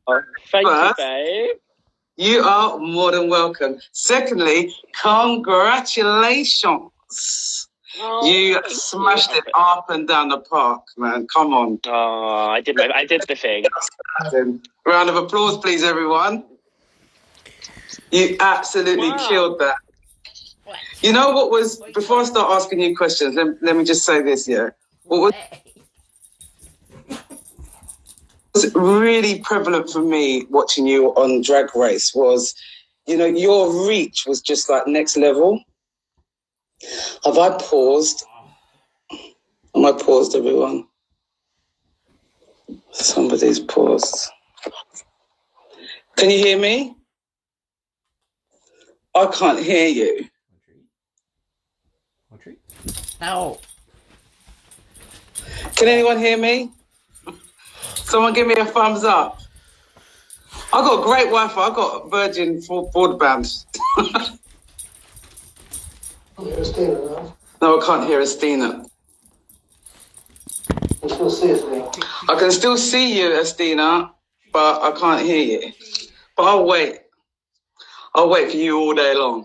Thank you, First, babe. you are more than welcome. Secondly, congratulations. You smashed it up and down the park, man. Come on. Oh, I did the thing. Round of applause, please, everyone. You absolutely killed that. You know what was, before I start asking you questions, let me just say this, yeah. What was really prevalent for me watching you on Drag Race was, you know, your reach was just like next level. Have I paused? Am I paused, everyone? Somebody's paused. Can you hear me? I can't hear you. Ow. Can anyone hear me? Someone give me a thumbs up. I got great Wi-Fi. I got Virgin for broadband. No, I can't hear Assttina. I can still see you, Assttina, but I can't hear you. But I'll wait. I'll wait for you all day long.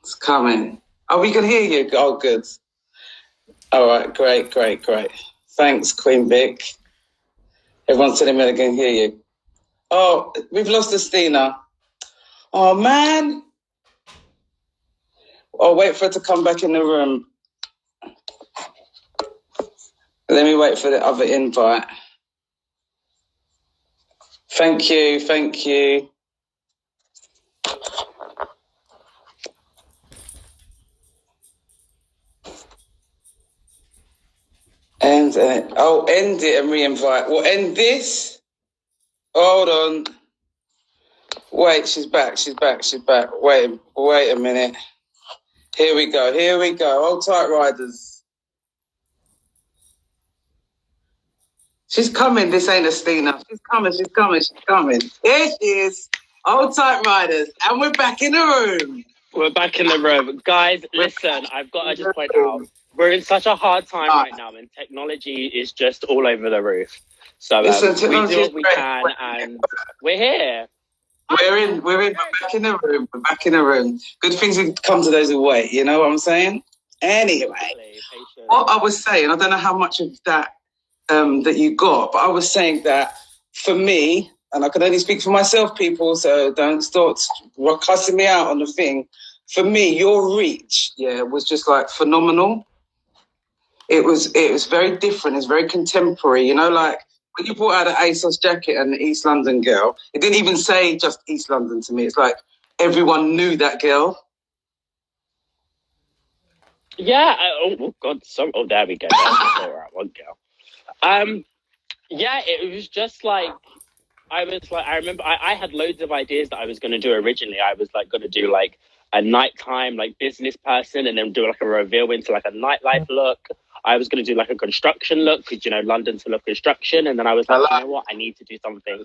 It's coming. Oh, we can hear you. Oh, good. All right, great. Thanks, Queen Vic. Everyone's telling me they can hear you. Oh, we've lost Assttina. Oh, man. I'll wait for her to come back in the room. Let me wait for the other invite. Thank you. And end it and re-invite. We'll end this. Hold on. Wait, she's back. Wait a minute. Here we go. Hold tight, riders. She's coming. This ain't Assttina. She's coming. Here she is. Hold tight, riders. And we're back in the room. Guys, listen, I've got to just point out, we're in such a hard time right now, and technology is just all over the roof. So we do what we can, and we're here. We're back in the room. Good things come to those who wait, you know what I'm saying? Anyway, what I was saying, I don't know how much of that that you got, but I was saying that for me, and I can only speak for myself, people, so don't start cussing me out on the thing. For me, your reach, was just like phenomenal. It was very different. It's very contemporary, you know, like when you brought out an ASOS jacket and the East London girl, it didn't even say just East London to me. It's like everyone knew that girl. Yeah. Oh God. There we go. That's all right. One girl. Yeah. It was just like I remember I had loads of ideas that I was going to do originally. I was like going to do like a nighttime like business person, and then do like a reveal into like a nightlife look. I was going to do like a construction look because, you know, London's full of construction. And then I was like, you know what? I need to do something.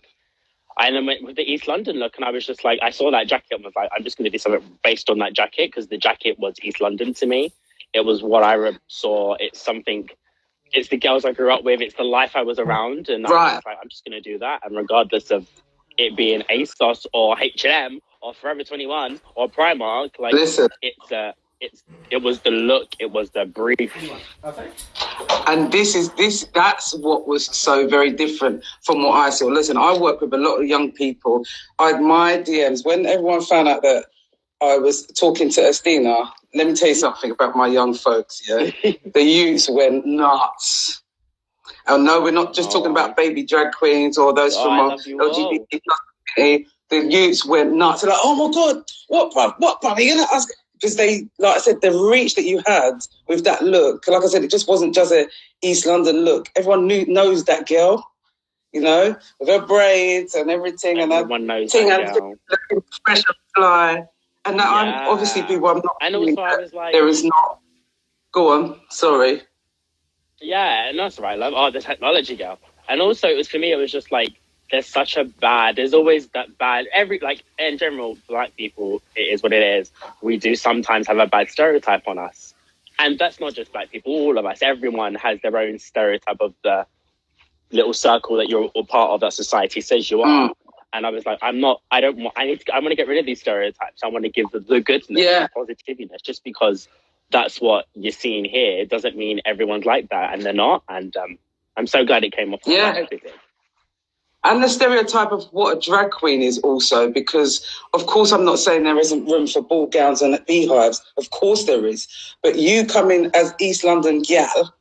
And then went with the East London look, and I was just like, I saw that jacket and was like, I'm just going to do something based on that jacket, because the jacket was East London to me. It was what I saw. It's the girls I grew up with. It's the life I was around. And I was like, I'm just going to do that. And regardless of it being ASOS or H&M or Forever 21 or Primark, like, listen, it was the look, it was the brief. And that's what was so very different from what I saw. Listen, I work with a lot of young people. I had my DMs when everyone found out that I was talking to Assttina. Let me tell you something about my young folks, yeah? The youths went nuts. And no, we're not just talking about baby drag queens or those from LGBT. The youths went nuts. They're like, oh my God, what, bruv? Are you going to ask? Because they, like I said, the reach that you had with that look, like I said, it just wasn't just a East London look. Everyone knows that girl, you know, with her braids and everything. Everyone knows that girl. Looking fresh and fly. And now I'm obviously people, I'm not. And also I was like, there is not. Go on, sorry. Yeah, and that's right, love. Oh, the technology girl. And also it was, for me, it was just like, there's always that bad, in general, Black people, it is what it is. We do sometimes have a bad stereotype on us. And that's not just black people, all of us. Everyone has their own stereotype of the little circle that you're a part of that society says you are. And I was like, I want to get rid of these stereotypes. I want to give the goodness, the positiveness, just because that's what you're seeing here. It doesn't mean everyone's like that, and they're not. And I'm so glad it came off. Yeah. Everything. And the stereotype of what a drag queen is also, because, of course, I'm not saying there isn't room for ball gowns and beehives. Of course there is. But you come in as East London gal,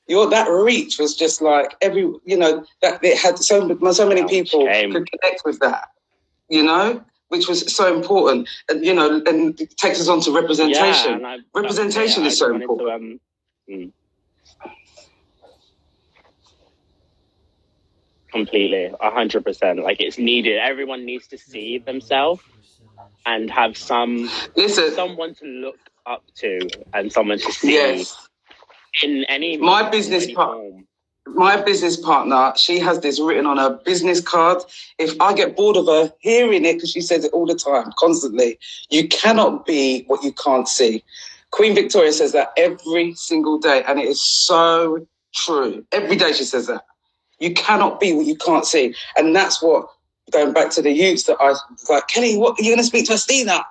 that reach was just like that it had so many people could connect with that, which was so important. And, and it takes us on to representation. Yeah, representation is so important. Completely, 100%. Like, it's needed. Everyone needs to see themselves and have someone to look up to and someone to see in any my business partner, she has this written on her business card. If I get bored of her hearing it, because she says it all the time, constantly, you cannot be what you can't see. Queen Victoria says that every single day, and it is so true. Every day she says that. You cannot be what you can't see. And that's what, going back to the youths, that I was like, Kelly, what are you going to speak to Assttina?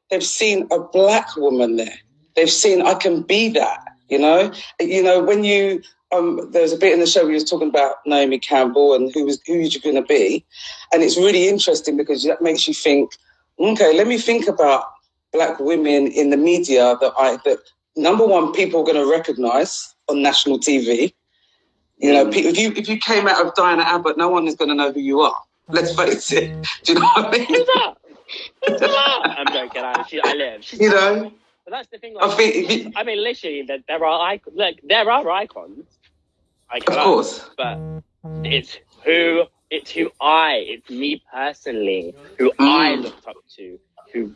They've seen a black woman there. They've seen, I can be that, when you, there's a bit in the show where you was talking about Naomi Campbell and who you're going to be. And it's really interesting because that makes you think, okay, let me think about black women in the media that number one, people are going to recognise on national TV. If you came out of Diana Abbott, no one is going to know who you are. Let's face it. Do you know what I mean? Who's that? I'm joking. I live. But that's the thing. Like, literally, there are icons. Look, there are icons. Of course. But it's me personally, who I looked up to, who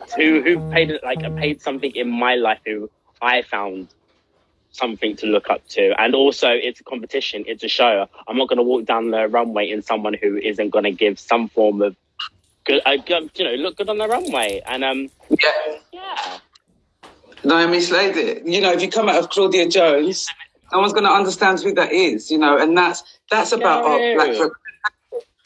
paid something in my life, who I found something to look up to. And also, it's a competition, it's a show. I'm not going to walk down the runway in someone who isn't going to give some form of good, look good on the runway. And yeah. Naomi slayed it. If you come out of Claudia Jones, no one's going to understand who that is. And that's about black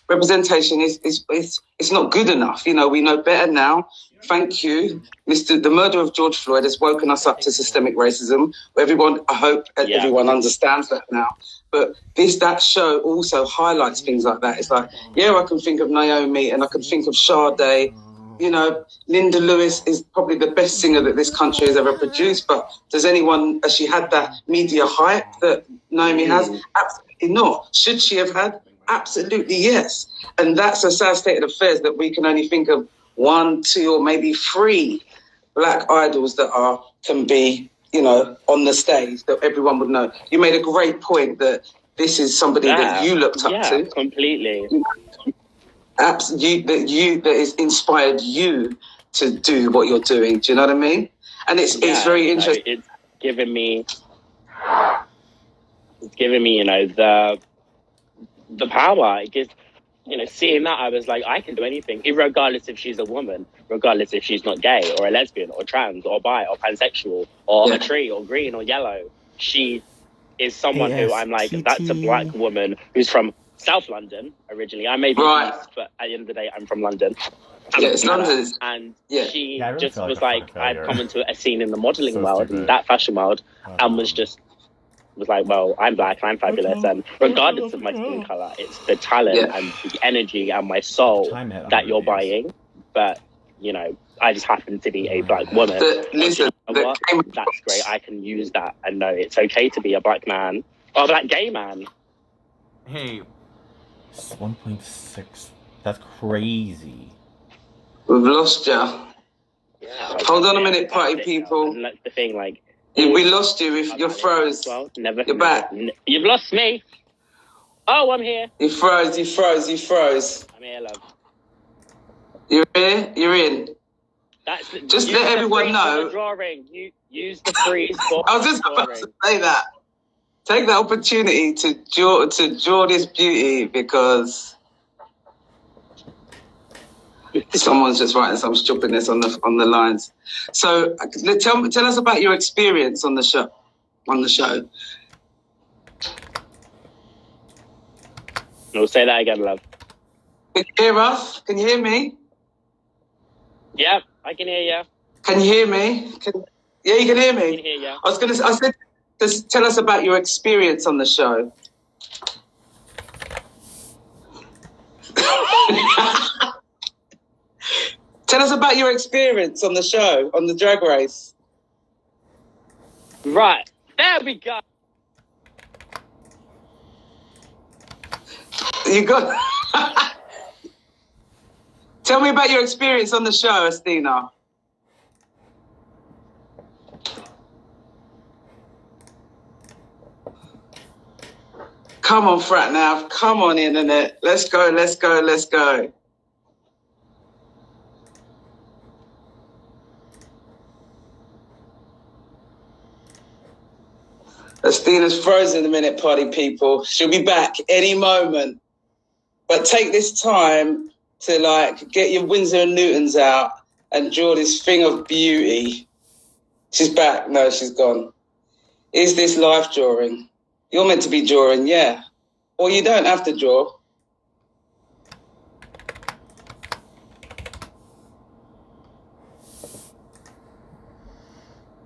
representation. It's not good enough. We know better now. Thank you, the murder of George Floyd has woken us up to systemic racism. I hope everyone understands that now. But that show also highlights things like that. It's like, I can think of Naomi and I can think of Sade. Linda Lewis is probably the best singer that this country has ever produced. But has she had that media hype that Naomi has? Absolutely not. Should she have had? Absolutely yes. And that's a sad state of affairs that we can only think of 1, 2, or maybe 3 black idols that can be, on the stage that everyone would know. You made a great point that this is somebody that you looked up to. Yeah, completely. That has inspired you to do what you're doing. Do you know what I mean? And it's very interesting. It's given me, the power. It gives, seeing that, I was like, I can do anything, regardless if she's a woman, regardless if she's not gay or a lesbian or trans or bi or pansexual or a tree or green or yellow. She is someone who I'm like, that's a black woman who's from South London originally. I may be East, but at the end of the day, I'm from London. It's London. And she just was like, I'd come into a scene in the modelling world and that fashion world, and was like, well, I'm black and I'm fabulous, and regardless of my skin colour, it's the talent and the energy and my soul that you're buying. But, I just happen to be a black woman. Listen, that's great. I can use that and know it's okay to be a black man or a black gay man. Hey, 1.6. That's crazy. We've lost you. Yeah, hold on a minute, party people. And that's the thing, like, we lost you. If you're froze, you're back. You've lost me. Oh, I'm here. You froze. I'm here, love. You're here. You're in. Just let everyone know. You use the freeze. I was just about to say that. Take the opportunity to draw this beauty, because Someone's just writing some stupidness on the lines. So tell us about your experience on the show. No, say that again, love. Can you hear us? Can you hear me? Yeah, I can hear you. Can you hear me? Yeah, you can hear me. I can hear you. I said, just tell us about your experience on the show. Tell us about your experience on the show, on the Drag Race. Right, there we go. You got. Tell me about your experience on the show, Assttina. Come on, Frat Nav. Come on, internet. Let's go. Asttina's frozen a minute, party people. She'll be back any moment. But take this time to get your Winsor and Newtons out and draw this thing of beauty. She's back. No, she's gone. Is this live drawing? You're meant to be drawing, yeah. Or you don't have to draw.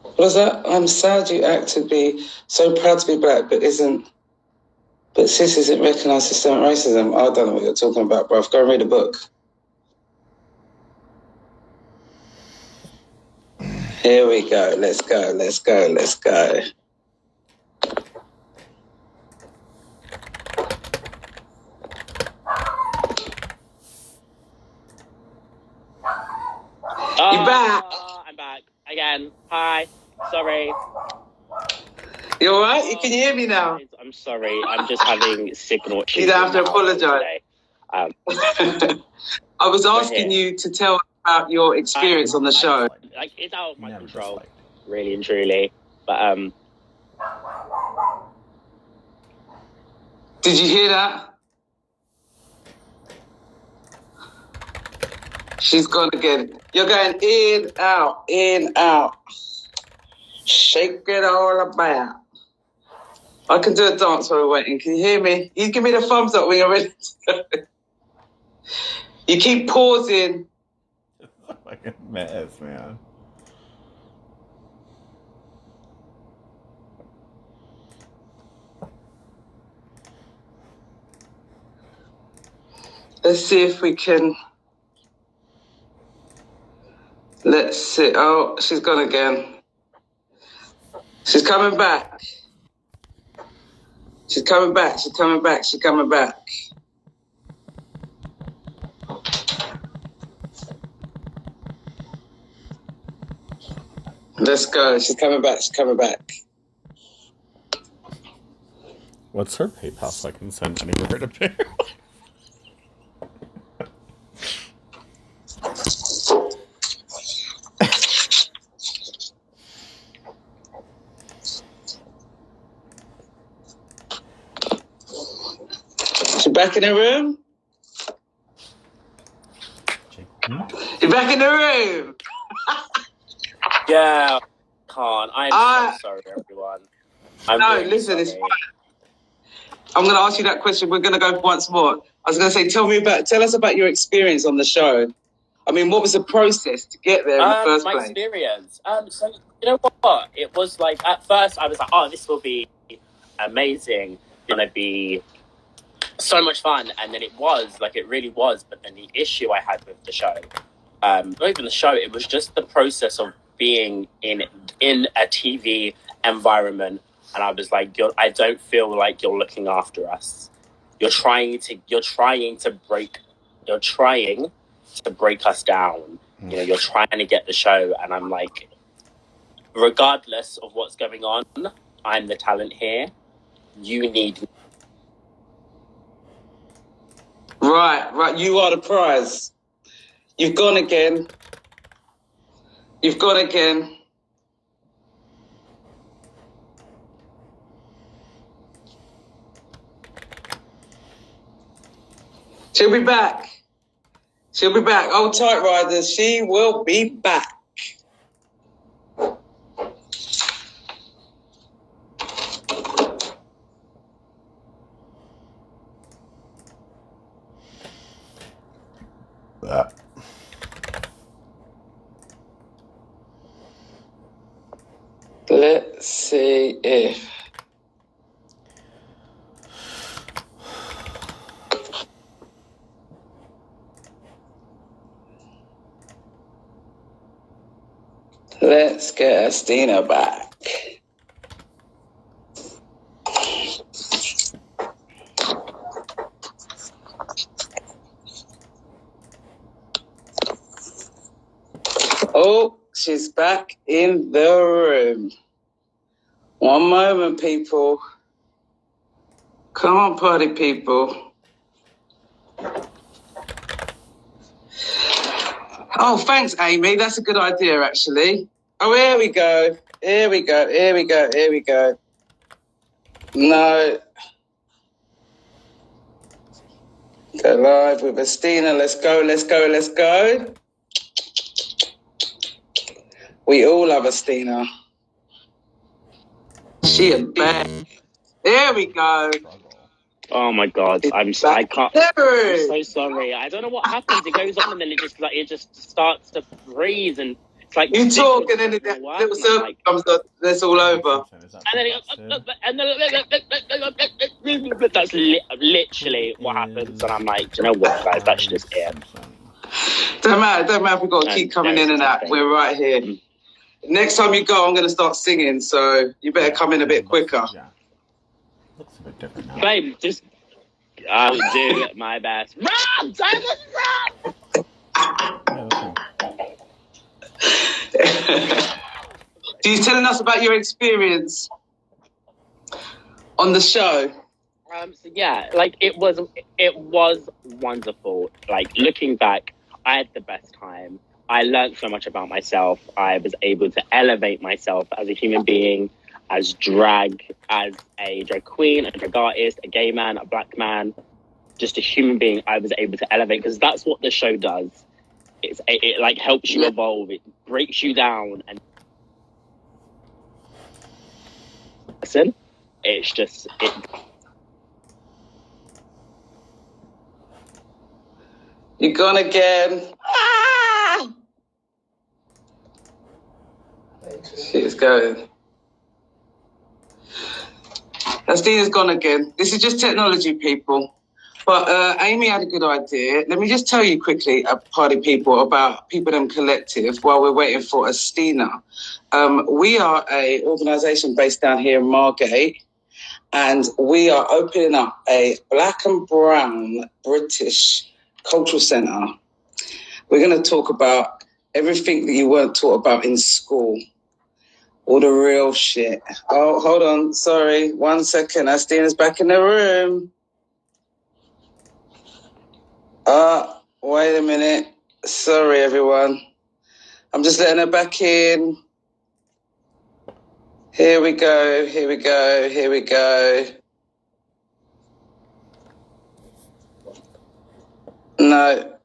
What was that? I'm sad you act to be so proud to be black, but cis isn't recognised systemic racism. I don't know what you're talking about, bruv. Go and read a book. Here we go. Let's go. You're back. I'm back again. Hi. Sorry. You all right? You can hear me now. I'm sorry. I'm just having signal issues. You don't have to apologise. I was asking you to tell about your experience on the show. It's out of my control, really and truly. But Did you hear that? She's gone again. You're going in, out. Shake it all about. I can do a dance while we're waiting. Can you hear me? You give me the thumbs up when you're ready. You keep pausing. It's a fucking mess, man. Let's see if we can. Let's see. Oh, she's gone again. She's coming back. She's coming back. Let's go. She's coming back. What's her PayPal so I can send anywhere to pay? She's back in the room? You're back in the room? yeah, can't. I'm so sorry, everyone. Listen, it's fine. I'm going to ask you that question. We're going to go once more. I was going to say, tell us about your experience on the show. I mean, what was the process to get there in the first place? My experience. So you know what? It was like at first I was like, oh, this will be amazing. Gonna be so much fun, and then it really was. But then the issue I had with the show, not even the show, it was just the process of being in a TV environment, and I was like, I don't feel like you're looking after us. You're trying to break us down. You know, you're trying to get the show, and I'm like, regardless of what's going on, I'm the talent here. You need me. Right. You are the prize. You've gone again. She'll be back. She'll be back. Old tight riders, she will be back. Let's see if. Let's get Assttina back. Oh, she's back in the room. One moment, people. Come on, party people. Oh, thanks, Amy. That's a good idea, actually. Oh, here we go. Here we go. Here we go. Here we go. No. Go live with Assttina. Let's go. Let's go. Let's go. We all love Assttina. She a bad. There we go. Oh my God, I can't. I'm so sorry. I don't know what happens. It goes on and then it just starts to freeze and it's like you talk and then that little circle comes up. That's all over. And then that's literally what happens. And I'm like, do you know what, guys? That's just it. Don't matter. We've got to keep coming in and out. We're right here. Next time you go, I'm going to start singing, so you better come in a bit quicker. Yeah. Looks a bit different now. Babe, just I'll do my best. Run! Simon, run! You're telling us about your experience on the show. So yeah, like it was wonderful. Like looking back, I had the best time. I learned so much about myself. I was able to elevate myself as a human being, as drag, as a drag queen, a drag artist, a gay man, a black man, just a human being. I was able to elevate because that's what the show does. It like helps you evolve. It breaks you down and listen. It's just it. You're gone again. Ah! She's going. Asttina's gone again. This is just technology, people. But Amy had a good idea. Let me just tell you quickly, party people, about People Them Collective while we're waiting for Assttina. We are an organisation based down here in Margate, and we are opening up a black and brown British cultural centre. We're going to talk about everything that you weren't taught about in school. All the real shit. Oh, hold on. Sorry. 1 second. Asttina's back in the room. Wait a minute. Sorry, everyone. I'm just letting her back in. Here we go. Here we go. Here we go. No.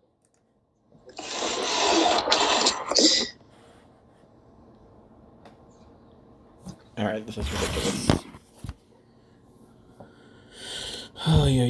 All right, this is ridiculous. Oh, yeah.